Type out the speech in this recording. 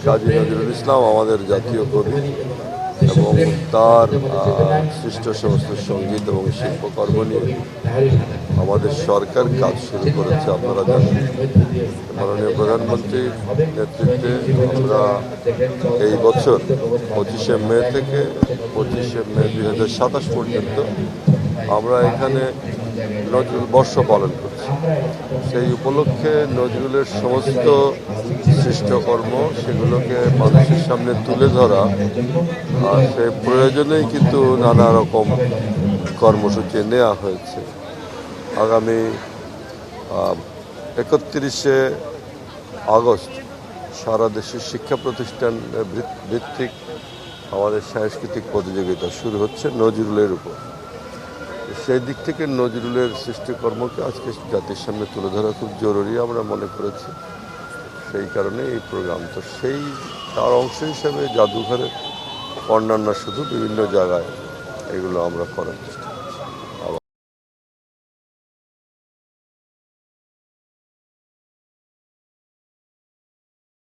কাজী নজরুল ইসলাম আমাদের জাতীয় কবি এবং তার সৃষ্ট সমস্ত সঙ্গীত এবং শিল্পকর্ম নিয়ে আমাদের সরকার কাজ শুরু করেছে। আপনারা জানেন, মাননীয় প্রধানমন্ত্রীর নেতৃত্বে আমরা এই বছর 25শে মে থেকে 25শে মে 2027 পর্যন্ত আমরা এখানে নজরুল বর্ষ পালন করছি। সেই উপলক্ষে নজরুলের সমস্ত সৃষ্টকর্ম সেগুলোকে মানুষের সামনে তুলে ধরা, আর সে প্রয়োজনেই কিন্তু নানা রকম কর্মসূচি নেওয়া হয়েছে। আগামী 31শে আগস্ট সারা দেশের শিক্ষা প্রতিষ্ঠান ভিত্তিক আমাদের সাংস্কৃতিক প্রতিযোগিতা শুরু হচ্ছে নজরুলের উপর। সেই দিক থেকে নজরুলের সৃষ্টিকর্মকে আজকে জাতির সামনে তুলে ধরা খুব জরুরি আমরা মনে করেছি। সেই কারণে এই প্রোগ্রাম, তো সেই তার অংশ হিসেবে জাদুঘরে অন্যান্য শুধু বিভিন্ন জায়গায় এগুলো আমরা করার চেষ্টা